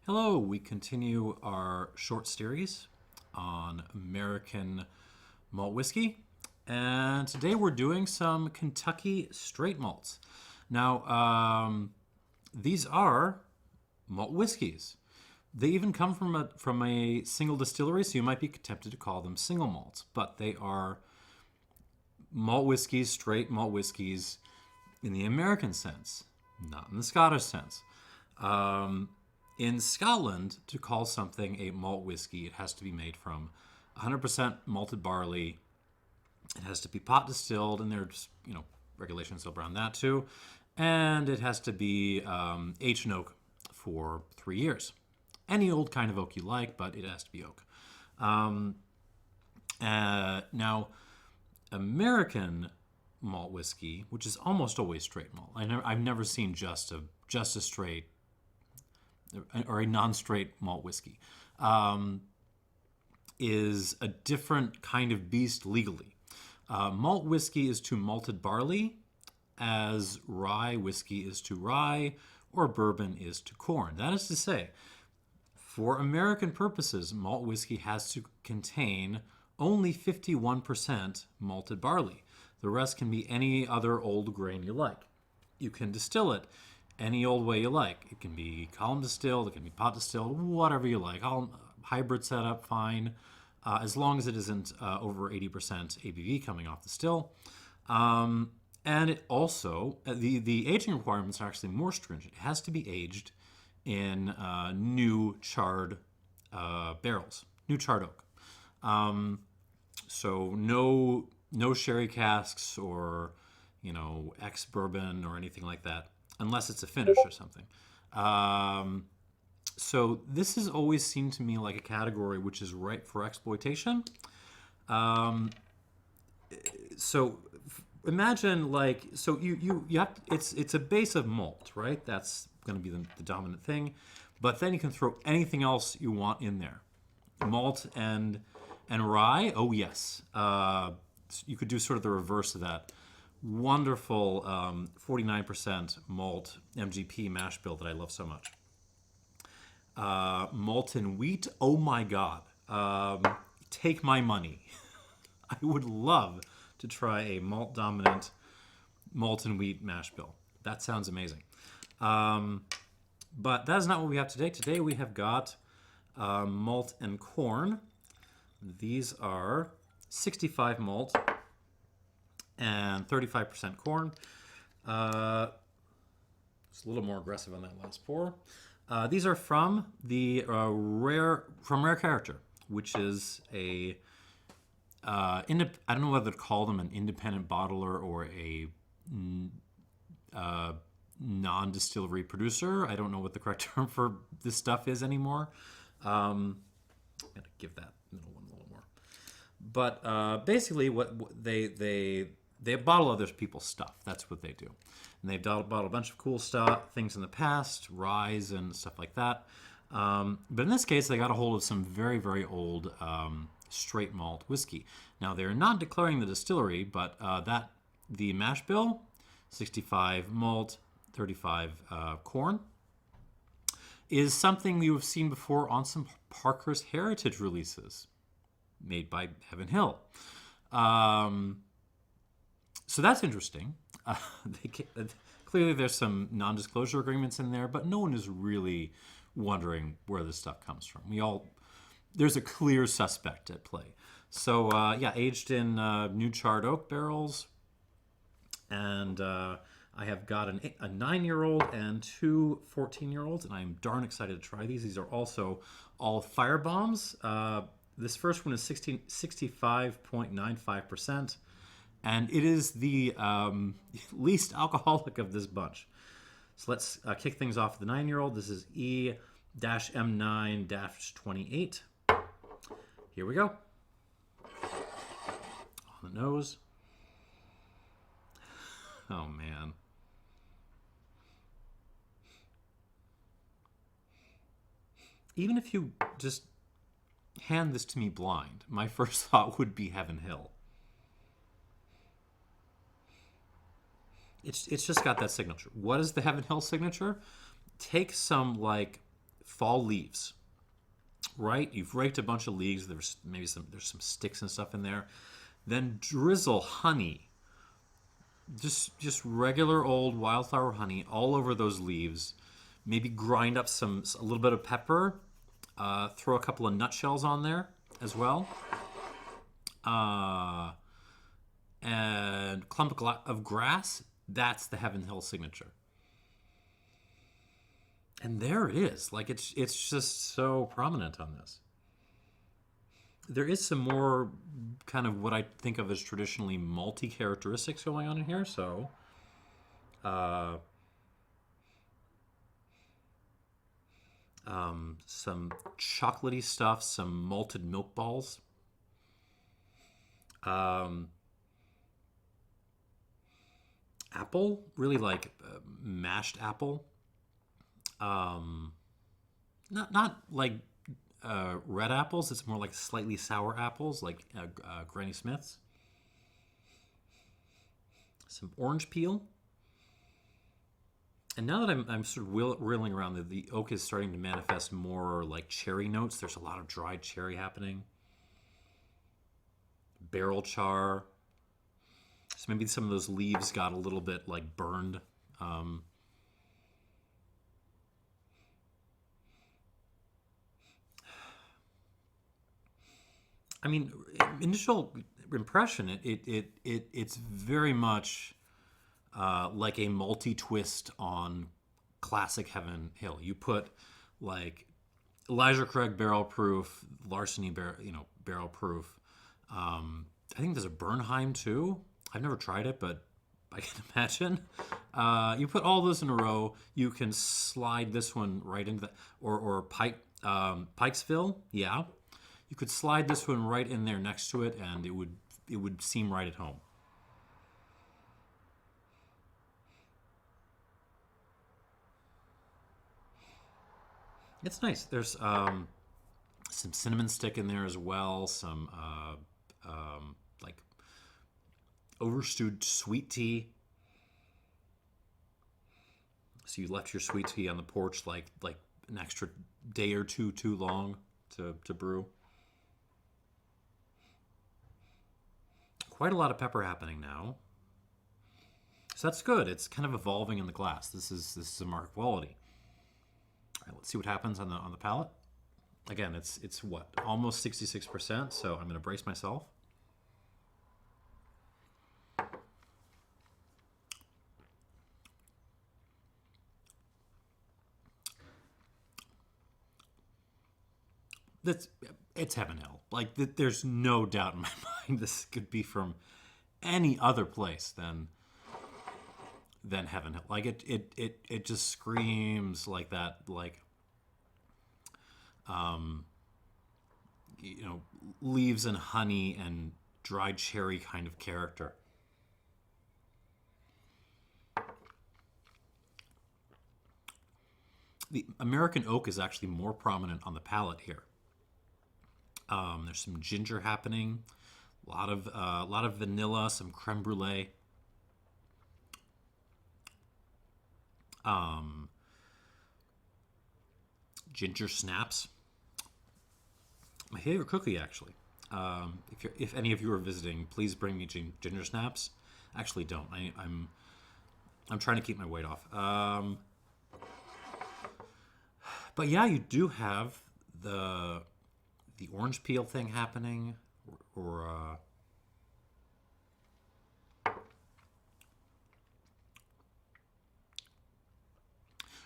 Hello, we continue our short series on American malt whiskey, and today we're doing some Kentucky straight malts. Now, these are malt whiskeys. They even come from a single distillery, so you might be tempted to call them single malts, but they are malt whiskeys, straight malt whiskeys in the American sense, not in the Scottish sense. In Scotland, to call something a malt whiskey, it has to be made from 100% malted barley. It has to be pot distilled, and there's regulations around that too. And it has to be aged in oak for 3 years. Any old kind of oak you like, but it has to be oak. Now, American malt whiskey, which is almost always straight malt. I've never seen just a straight or a non-straight malt whiskey, is a different kind of beast legally. Malt whiskey is to malted barley as rye whiskey is to rye or bourbon is to corn. That is to say, for American purposes, malt whiskey has to contain only 51% malted barley. The rest can be any other old grain you like. You can distill it any old way you like. It can be column distilled, it can be pot distilled, whatever you like. Hybrid setup, fine, as long as it isn't over 80% ABV coming off the still. And it also, the aging requirements are actually more stringent. It has to be aged in new charred barrels, new charred oak. So no sherry casks or ex-bourbon or anything like that, unless it's a finish or something. So this has always seemed to me like a category which is ripe for exploitation. So imagine you have it's a base of malt, right? That's going to be the dominant thing, but then you can throw anything else you want in there. Malt and rye. Oh yes, you could do sort of the reverse of that. Wonderful 49% malt MGP mash bill that I love so much. Malten wheat. Oh my God. Take my money. I would love to try a malt dominant malten wheat mash bill. That sounds amazing. But that is not what we have today. Today we have got malt and corn. These are 65 malt and 35% corn. It's a little more aggressive on that last pour. These are from the Rare Character, which is a I don't know whether to call them an independent bottler or a non-distillery producer. I don't know what the correct term for this stuff is anymore. I'm gonna give that middle one a little more. But basically, what they bottle other people's stuff. That's what they do. And they've bottled a bunch of cool things in the past, ryes and stuff like that. But in this case, they got a hold of some very, very old straight malt whiskey. Now, they're not declaring the distillery, but the mash bill, 65 malt, 35 corn, is something you've seen before on some Parker's Heritage releases made by Heaven Hill. So that's interesting. Clearly there's some non-disclosure agreements in there, but no one is really wondering where this stuff comes from. There's a clear suspect at play. So aged in new charred oak barrels. And I have got a 9-year-old and two 14-year-olds, and I'm darn excited to try these. These are also all fire bombs. This first one is 65.95%. And it is the least alcoholic of this bunch. So let's kick things off with the 9-year-old. This is E-M9-28. Here we go. On the nose. Oh, man. Even if you just hand this to me blind, my first thought would be Heaven Hill. It's just got that signature. What is the Heaven Hill signature? Take some fall leaves, right? You've raked a bunch of leaves. There's some sticks and stuff in there. Then drizzle honey, just regular old wildflower honey all over those leaves. Maybe grind up a little bit of pepper. Throw a couple of nutshells on there as well. And clump of grass. That's the Heaven Hill signature. And there it is. Like it's just so prominent on this. There is some more kind of what I think of as traditionally malty characteristics going on in here. So, some chocolatey stuff, some malted milk balls. Apple, really like mashed apple. Not like red apples. It's more like slightly sour apples, like Granny Smith's. Some orange peel. And now that I'm sort of reeling around, the oak is starting to manifest more like cherry notes. There's a lot of dried cherry happening. Barrel char. So maybe some of those leaves got a little bit like burned. I mean, initial impression, it's very much like a malty twist on classic Heaven Hill. You put like Elijah Craig barrel proof, Larceny barrel proof. I think there's a Bernheim too. I've never tried it, but I can imagine. You put all those in a row. You can slide this one right into that, or Pikesville. Yeah, you could slide this one right in there next to it, and it would seem right at home. It's nice. There's some cinnamon stick in there as well. Some like overstewed sweet tea. So you left your sweet tea on the porch like an extra day or two too long to brew. Quite a lot of pepper happening now. So that's good. It's kind of evolving in the glass. This is a mark of quality. All right, let's see what happens on the palate. Again, it's what, almost 66%. So I'm going to brace myself. It's Heaven Hill. Like there's no doubt in my mind this could be from any other place than Heaven Hill. Like it just screams like that. Like leaves and honey and dried cherry kind of character. The American oak is actually more prominent on the palate here. There's some ginger happening, a lot of vanilla, some creme brulee. Ginger snaps. My favorite cookie, actually. If any of you are visiting, please bring me ginger snaps. Actually, don't. I'm trying to keep my weight off. But yeah, you do have the orange peel thing happening, or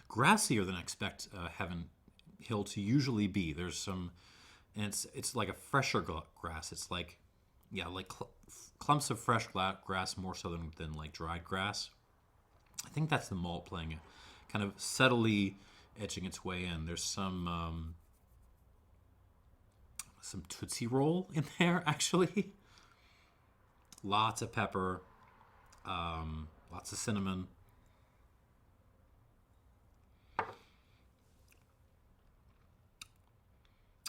grassier than I expect Heaven Hill to usually be. There's some, and it's like a fresher grass. It's like, yeah, like clumps of fresh grass more so than like dried grass. I think that's the malt playing, kind of subtly edging its way in. There's some Tootsie Roll in there, actually. Lots of pepper, lots of cinnamon.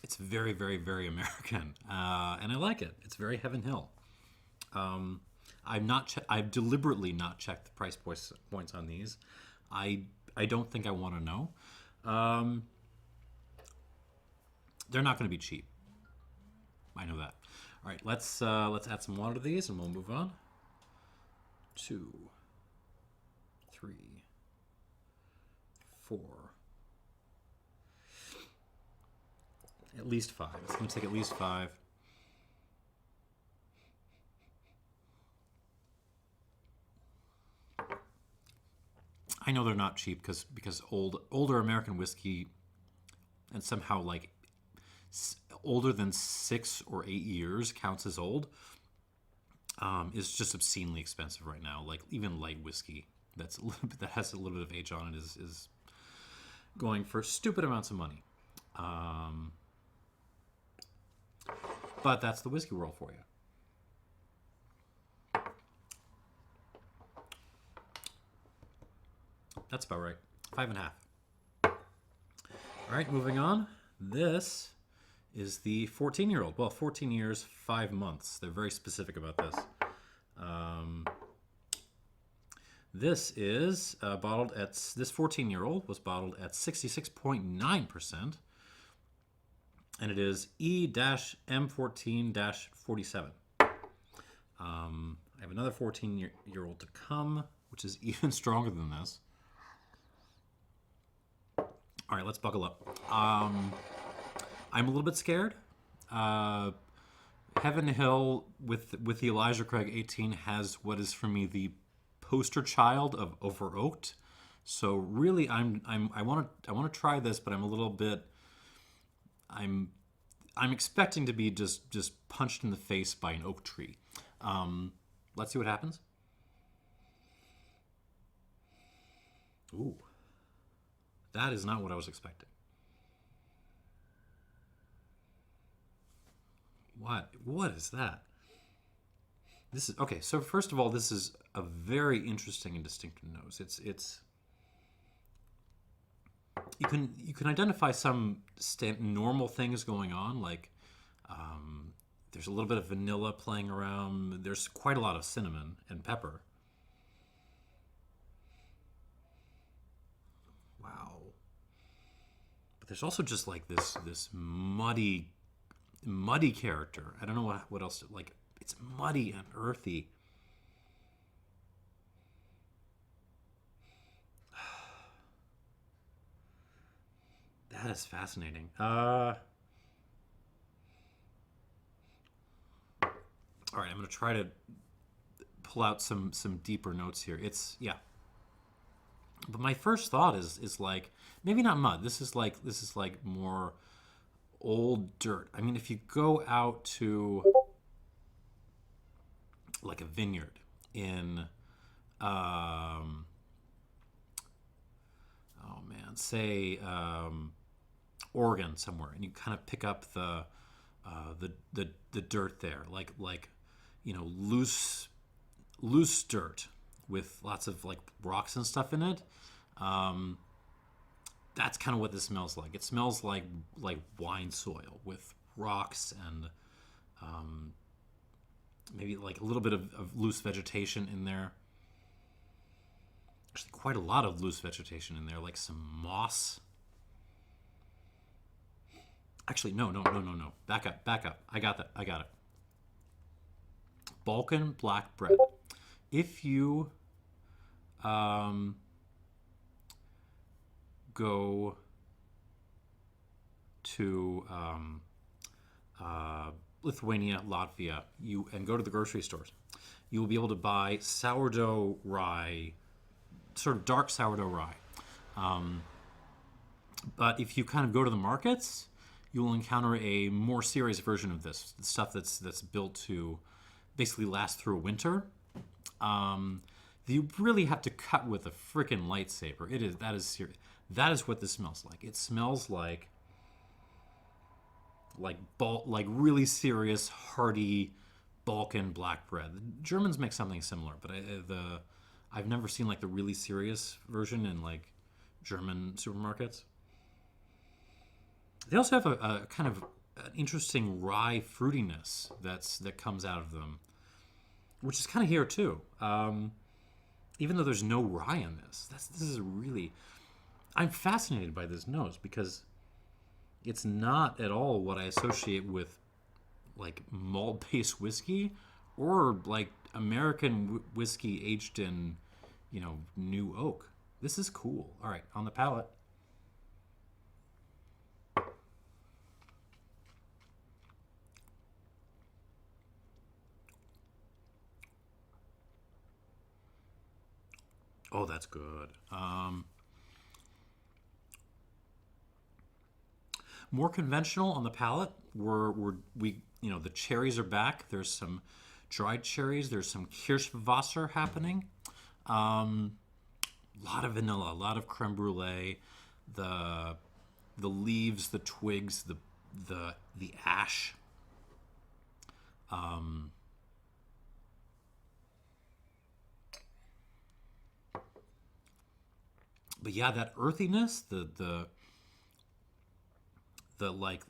It's very, very, very American, and I like it. It's very Heaven Hill. I've deliberately not checked the price points on these. I don't think I want to know. They're not going to be cheap. I know that. All right, let's add some water to these, and we'll move on. 2, 3, 4. At least 5. It's going to take at least 5. I know they're not cheap because older American whiskey, and somehow like older than 6 or 8 years counts as old, is just obscenely expensive right now. Like even light whiskey that has a little bit of age on it is going for stupid amounts of money. But that's the whiskey world for you. That's about right. 5.5. All right, moving on. This is the 14-year-old. Well, 14 years, 5 months. They're very specific about this. This is bottled at, this 14-year-old was bottled at 66.9%, and it is E-M14-47. I have another 14-year-old to come, which is even stronger than this. All right, let's buckle up. I'm a little bit scared. Heaven Hill with the Elijah Craig 18 has what is for me the poster child of over oaked. So really, I want to try this, but I'm a little bit. I'm expecting to be just punched in the face by an oak tree. Let's see what happens. Ooh. That is not what I was expecting. What is that? This is okay. So first of all, this is a very interesting and distinctive nose. It's you can identify some normal things going on, like there's a little bit of vanilla playing around. There's quite a lot of cinnamon and pepper. There's also just like this muddy character. I don't know what else. Like it's muddy and earthy. That is fascinating. All right, I'm gonna try to pull out some deeper notes here. But my first thought is like maybe not mud. This is like more old dirt. I mean, if you go out to like a vineyard in say Oregon somewhere, and you kind of pick up the dirt there, like loose dirt with lots of like rocks and stuff in it. That's kind of what this smells like. It smells like wine soil with rocks and maybe like a little bit of loose vegetation in there. Actually, quite a lot of loose vegetation in there, like some moss. Actually, no. Back up. I got it. Balkan black bread. If you go to Lithuania, Latvia, and go to the grocery stores, you will be able to buy sourdough rye, sort of dark sourdough rye. But if you kind of go to the markets, you will encounter a more serious version of this, stuff that's built to basically last through a winter. You really have to cut with a freaking lightsaber. That is serious. That is what this smells like. It smells like really serious, hearty Balkan black bread. The Germans make something similar, but I've never seen like the really serious version in like German supermarkets. They also have a kind of an interesting rye fruitiness that comes out of them, which is kind of here too. Even though there's no rye in this, this is really. I'm fascinated by this nose because It's not at all what I associate with like malt-based whiskey or like American whiskey aged in, new oak. This is cool. All right, on the palate. Oh, that's good. More conventional on the palate. The cherries are back. There's some dried cherries. There's some Kirschwasser happening. A lot of vanilla, a lot of creme brulee. The the leaves, the twigs, the ash. But yeah, that earthiness, the like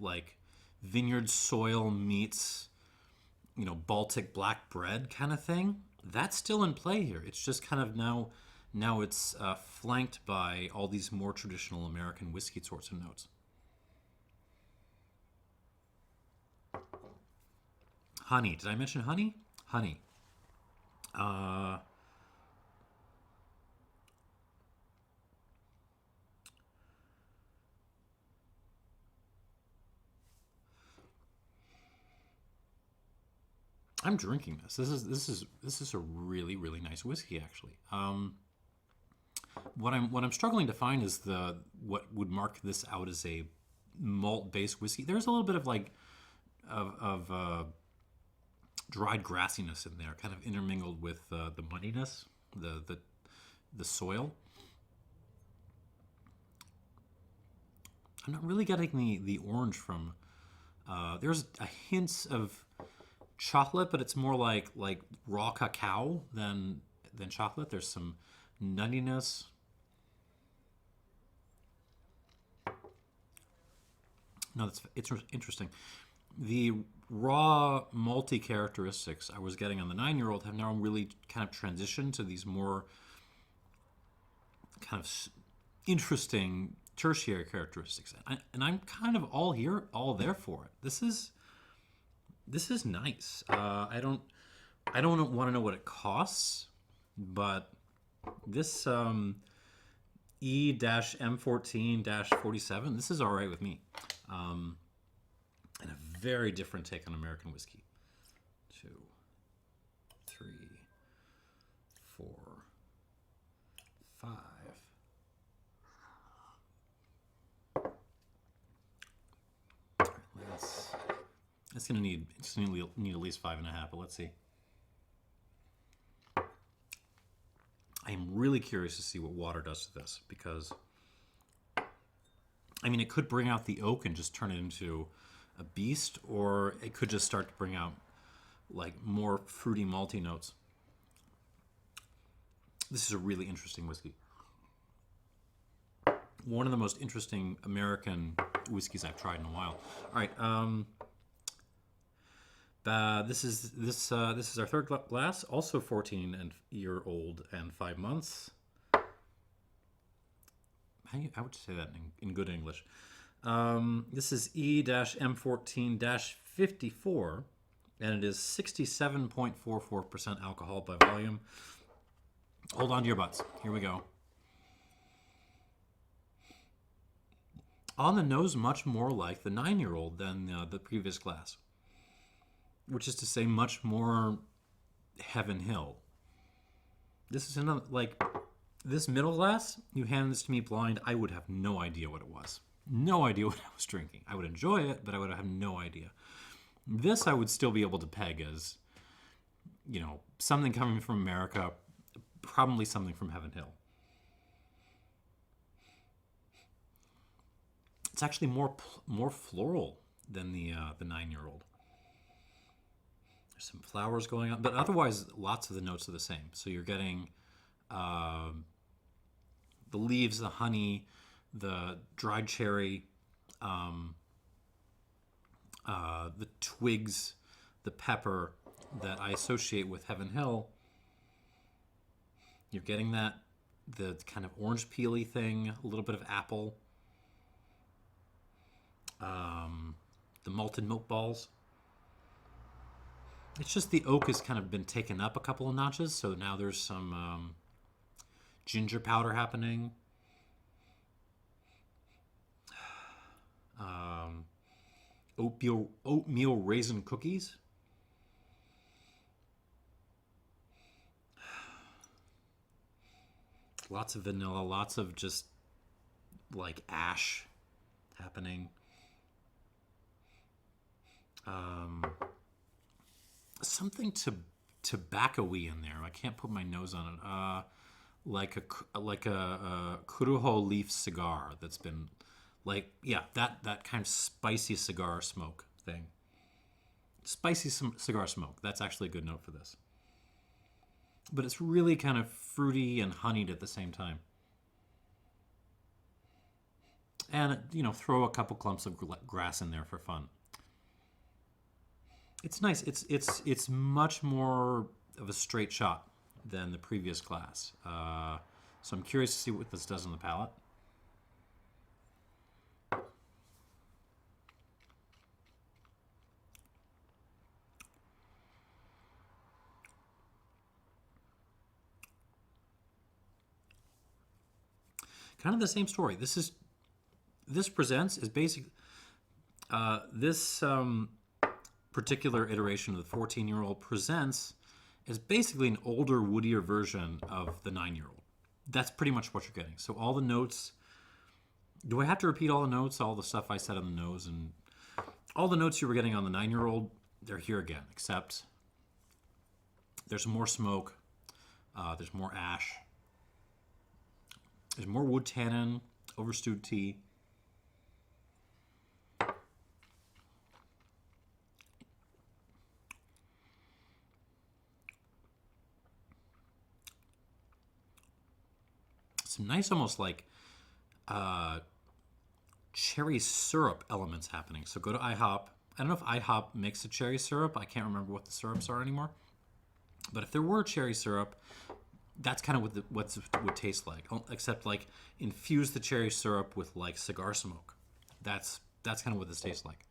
vineyard soil meets Baltic black bread kind of thing. That's still in play here. It's just kind of now it's flanked by all these more traditional American whiskey sorts of notes. Honey. Did I mention honey? Honey. Uh, I'm drinking this. This is a really really nice whiskey actually. What I'm struggling to find is the what would mark this out as a malt based whiskey. There's a little bit of like of dried grassiness in there, kind of intermingled with the muddiness, the soil. I'm not really getting the orange from. There's a hints of chocolate, but it's more like raw cacao than chocolate. There's some nuttiness. No, it's interesting. The raw malty characteristics I was getting on the 9-year-old have now really kind of transitioned to these more kind of interesting tertiary characteristics, and I'm kind of all there for it. This is nice. I don't want to know what it costs, but this E-M14-47, this is all right with me. And a very different take on American whiskey. 2, 3, 4, 5. It's gonna need at least 5.5, but let's see. I am really curious to see what water does to this, because I mean, it could bring out the oak and just turn it into a beast, or it could just start to bring out like more fruity malty notes. This is a really interesting whiskey. One of the most interesting American whiskeys I've tried in a while. All right, this is our third glass, also 14-year-old and 5 months. How would you say that in good English? This is E-M14-54, and it is 67.44% alcohol by volume. Hold on to your butts. Here we go. On the nose, much more like the 9-year-old than the previous glass, which is to say much more Heaven Hill. This is another, like, this middle glass, you hand this to me blind, I would have no idea what it was. No idea what I was drinking. I would enjoy it, but I would have no idea. This I would still be able to peg as, something coming from America, probably something from Heaven Hill. It's actually more floral than the 9-year-old. There's some flowers going on, but otherwise lots of the notes are the same. So you're getting the leaves, the honey, the dried cherry, the twigs, the pepper that I associate with Heaven Hill. You're getting the kind of orange peely thing, a little bit of apple. the malted milk balls. It's just the oak has kind of been taken up a couple of notches, so now there's some ginger powder happening. Oatmeal raisin cookies. Lots of vanilla, lots of just like ash happening. Something tobacco-y in there. I can't put my nose on it. Like a Kuruho leaf cigar that's been like, yeah, that kind of spicy cigar smoke thing. Spicy cigar smoke. That's actually a good note for this. But it's really kind of fruity and honeyed at the same time. And, throw a couple clumps of grass in there for fun. It's nice. It's much more of a straight shot than the previous glass. So I'm curious to see what this does on the palate. Kind of the same story. This presents is basically this particular iteration of the 14-year-old presents as basically an older, woodier version of the 9-year-old. That's pretty much what you're getting. So all the notes. Do I have to repeat all the notes? All the stuff I said on the nose and all the notes you were getting on the 9-year-old, they're here again. Except there's more smoke. There's more ash. There's more wood tannin, overstewed tea. Some nice, almost like cherry syrup elements happening. So go to IHOP. I don't know if IHOP makes a cherry syrup. I can't remember what the syrups are anymore. But if there were cherry syrup, that's kind of what it would taste like, except like infuse the cherry syrup with like cigar smoke. That's kind of what this tastes like.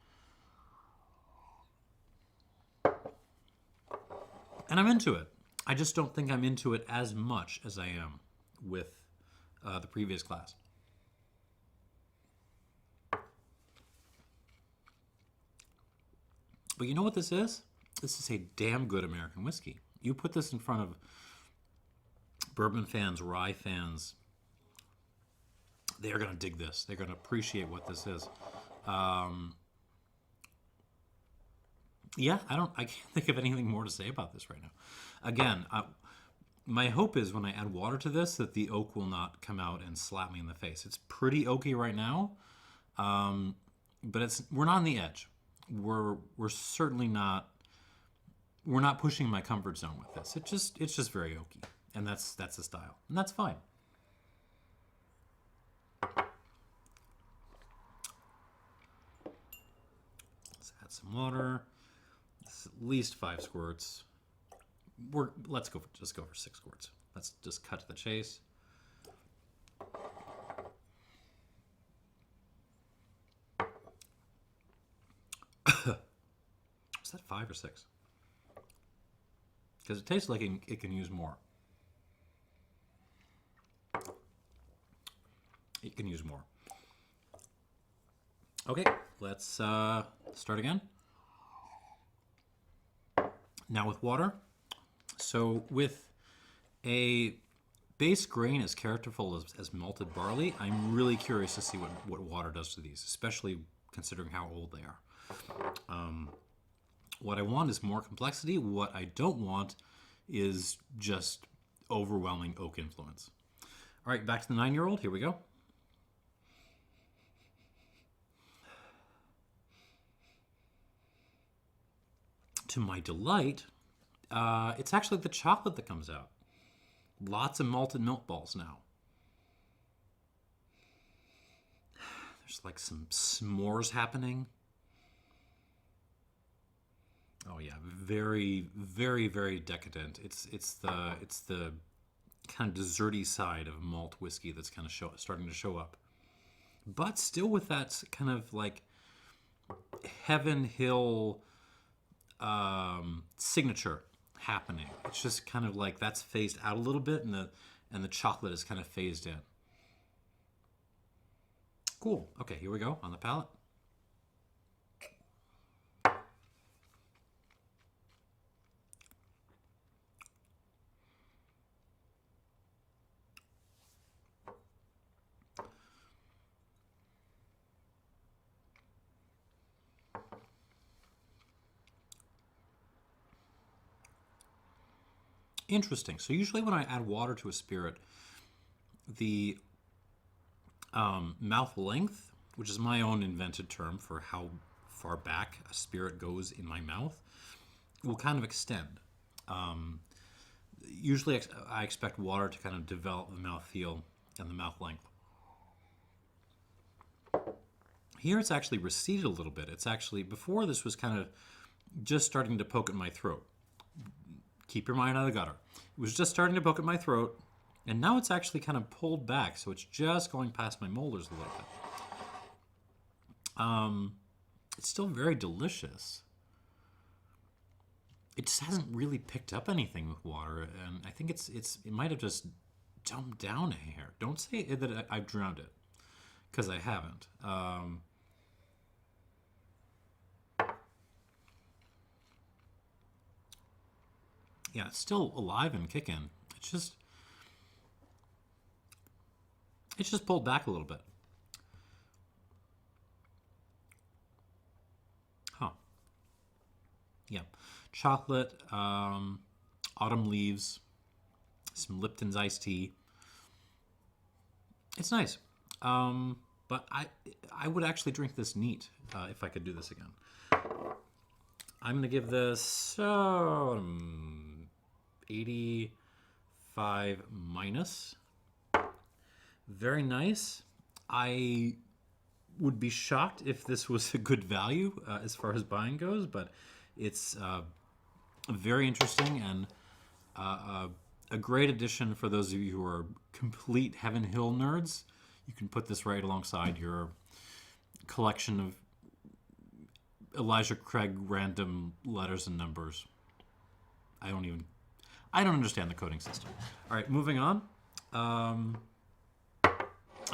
And I'm into it. I just don't think I'm into it as much as I am with the previous class. But you know what this is? This is a damn good American whiskey. You put this in front of bourbon fans, rye fans, they're going to dig this. They're going to appreciate what this is. Yeah, I can't think of anything more to say about this right now. Again, my hope is when I add water to this that the oak will not come out and slap me in the face. It's pretty oaky right now, but we're not on the edge. We're certainly not. We're not pushing my comfort zone with this. It's just very oaky. And that's the style. And that's fine. Let's add some water. This is at least 5 squirts. Let's just go for 6 squirts. Let's just cut to the chase. Is that 5 or 6? Because it tastes like it can use more. It can use more. Okay, let's start again. Now with water. So with a base grain as characterful as malted barley, I'm really curious to see what water does to these, especially considering how old they are. What I want is more complexity. What I don't want is just overwhelming oak influence. All right, back to the 9-year-old. Here we go. To my delight, it's actually the chocolate that comes out. Lots of malted milk balls now. There's like some s'mores happening. Oh yeah, very, very, very decadent. It's the kind of desserty side of malt whiskey that's kind of starting to show up, but still with that kind of like Heaven Hill signature happening. It's just kind of like that's phased out a little bit, and the chocolate is kind of phased in. Cool. Okay, here we go on the palate. Interesting. So usually when I add water to a spirit, the mouth length, which is my own invented term for how far back a spirit goes in my mouth, will kind of extend. Usually I expect water to kind of develop the mouth feel and the mouth length. Here it's actually receded a little bit. It's actually, before this was kind of just starting to poke at my throat. Keep your mind out of the gutter. It was just starting to poke at my throat, and now it's actually kind of pulled back, so it's just going past my molars a little bit. It's still very delicious. It just hasn't really picked up anything with water, and I think it might have just dumbed down a hair. Don't say that I've drowned it, because I haven't. Yeah, it's still alive and kicking. It's just pulled back a little bit. Huh. Yeah. Chocolate, autumn leaves, some Lipton's iced tea. It's nice. But I would actually drink this neat if I could do this again. I'm going to give this 85 minus. Very nice. I would be shocked if this was a good value as far as buying goes, but it's very interesting and a great addition for those of you who are complete Heaven Hill nerds. You can put this right alongside your collection of Elijah Craig random letters and numbers. I don't understand the coding system. All right, moving on. I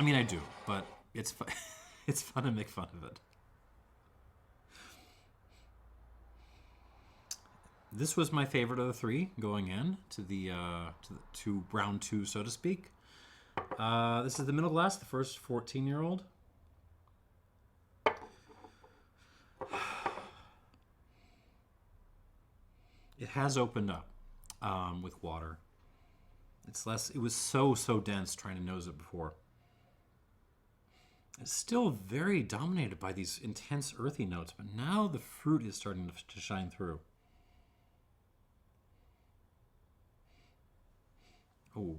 mean, I do, but it's it's fun to make fun of it. This was my favorite of the three going in to round two, so to speak. This is the middle glass, the first 14-year-old. It has opened up with water. It's less. It was so dense trying to nose it before. It's still very dominated by these intense earthy notes, but now the fruit is starting to shine through. Oh.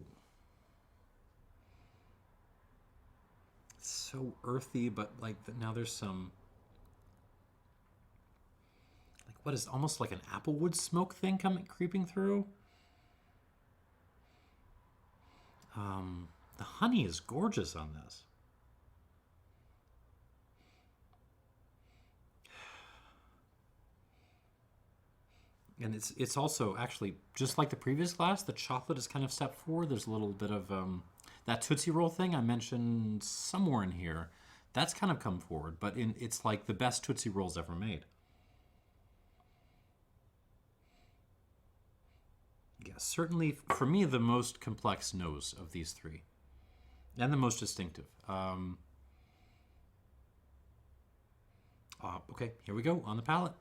It's so earthy, but like now there's some, like, what is almost like an applewood smoke thing creeping through. The honey is gorgeous on this. And it's also actually, just like the previous glass, the chocolate is kind of stepped forward. There's a little bit of that Tootsie Roll thing I mentioned somewhere in here. That's kind of come forward, but it's like the best Tootsie Rolls ever made. Yeah, certainly, for me, the most complex nose of these three. And the most distinctive. Okay, here we go, on the palate.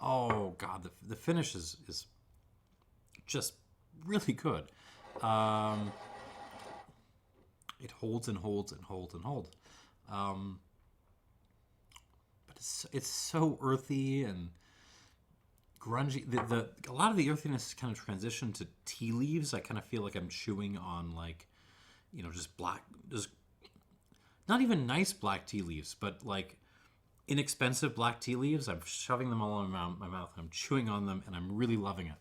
Oh, God, the finish is just really good. It holds and holds and holds and holds. But it's so earthy and grungy. A lot of the earthiness is kind of transitioned to tea leaves. I kind of feel like I'm chewing on, like, just not even nice black tea leaves, but like inexpensive black tea leaves. I'm shoving them all in my mouth. I'm chewing on them, and I'm really loving it.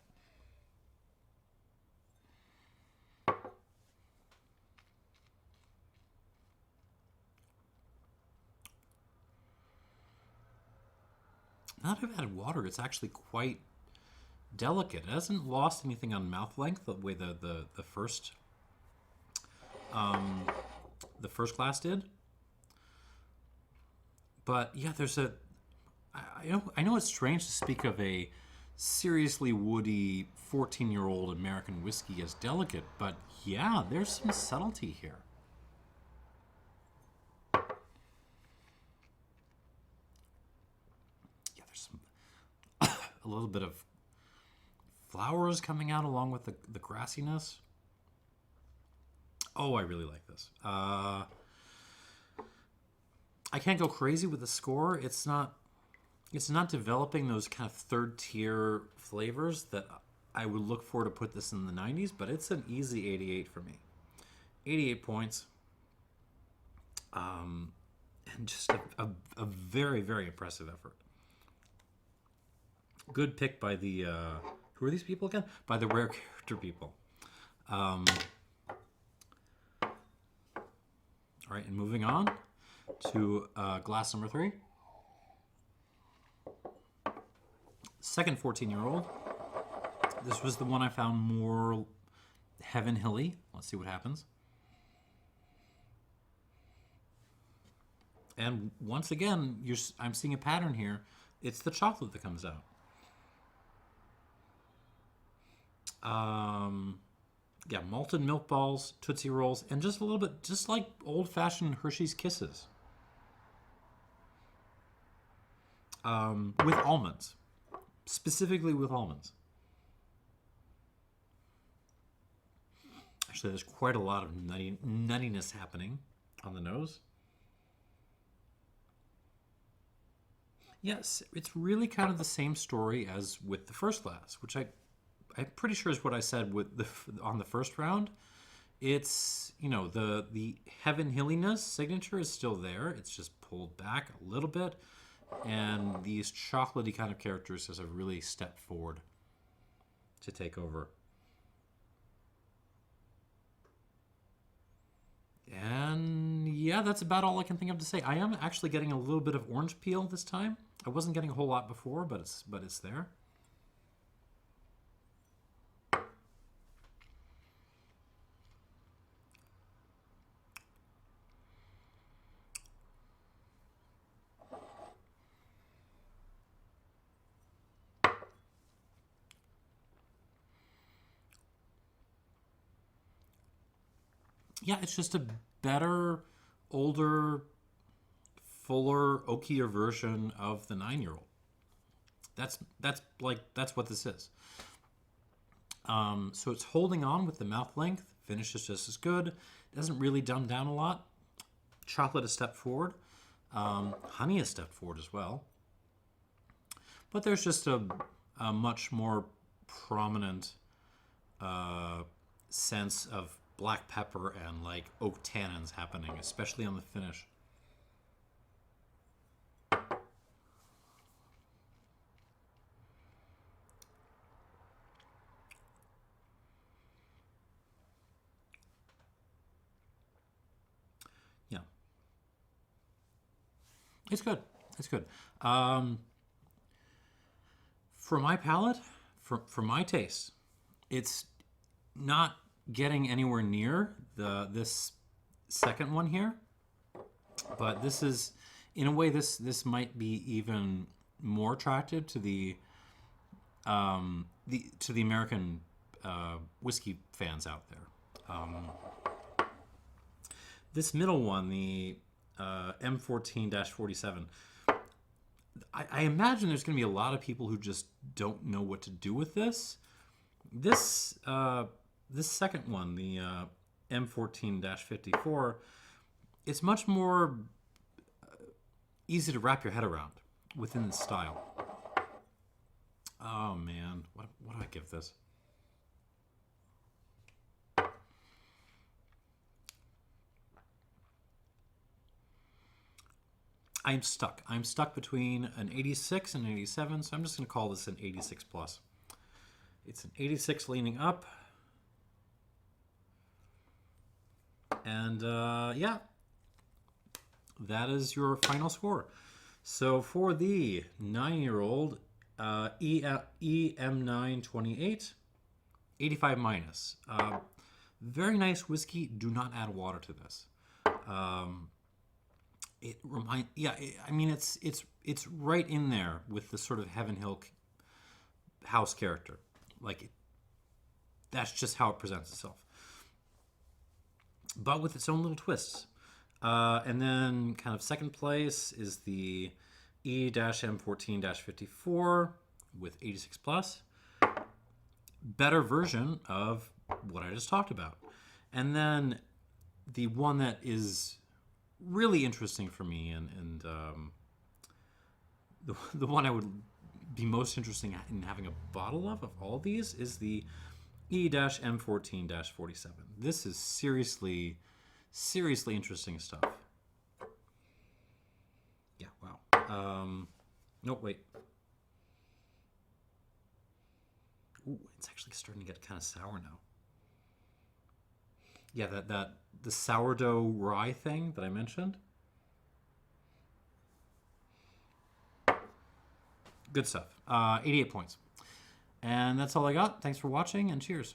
Now that I've added water, it's actually quite delicate. It hasn't lost anything on mouth length the way the first glass did. But yeah, I know it's strange to speak of a seriously woody 14-year-old American whiskey as delicate, but yeah, there's some subtlety here. Yeah, there's some a little bit of flowers coming out along with the grassiness. Oh, I really like this. I can't go crazy with the score. It's not developing those kind of third tier flavors that I would look for to put this in the 90s, but it's an easy 88 for me. 88 points. And just a very, very impressive effort. Good pick by the, who are these people again? By the Rare Character people. All right, and moving on to glass number 3. Second 14-year-old. This was the one I found more Heaven Hilly. Let's see what happens. And once again, I'm seeing a pattern here. It's the chocolate that comes out. Yeah, malted milk balls, Tootsie Rolls, and just a little bit, just like old-fashioned Hershey's Kisses. With almonds. Specifically with almonds. Actually, there's quite a lot of nuttiness happening on the nose. Yes, it's really kind of the same story as with the first glass, which I'm pretty sure is what I said with on the first round. It's, you know, the Heaven Hilliness signature is still there. It's just pulled back a little bit. And these chocolatey kind of characters has a really stepped forward to take over. And yeah, that's about all I can think of to say. I am actually getting a little bit of orange peel this time. I wasn't getting a whole lot before, but it's there. Yeah, it's just a better, older, fuller, oakier version of the 9-year-old. That's what this is. So it's holding on with the mouth length. Finish is just as good. Doesn't really dumb down a lot. Chocolate a step forward. Honey a step forward as well. But there's just a much more prominent sense of black pepper and like oak tannins happening, especially on the finish. Yeah, it's good. It's good. For my palate, for my taste, it's not getting anywhere near this second one here, but this is, in a way, this might be even more attractive to the American whiskey fans out there. This middle one, the M14-47, I imagine there's going to be a lot of people who just don't know what to do with this. This second one, the M14-54, it's much more easy to wrap your head around within the style. Oh man, what do I give this? I'm stuck. I'm stuck between an 86 and an 87, so I'm just going to call this an 86 plus. It's an 86 leaning up. And yeah, that is your final score. So for the 9-year-old EM928, 85 minus. Very nice whiskey. Do not add water to this. I mean, it's right in there with the sort of Heaven Hill house character. Like, that's just how it presents itself, but with its own little twists. And then, kind of second place is the E-M14-54 with 86 plus. Better version of what I just talked about. And then the one that is really interesting for me, and the one I would be most interested in having a bottle of all these is the E-M14-47. This is seriously interesting stuff. Yeah, wow. No, wait. Ooh, it's actually starting to get kind of sour now. Yeah, the sourdough rye thing that I mentioned. Good stuff. 88 points. And that's all I got. Thanks for watching, and cheers.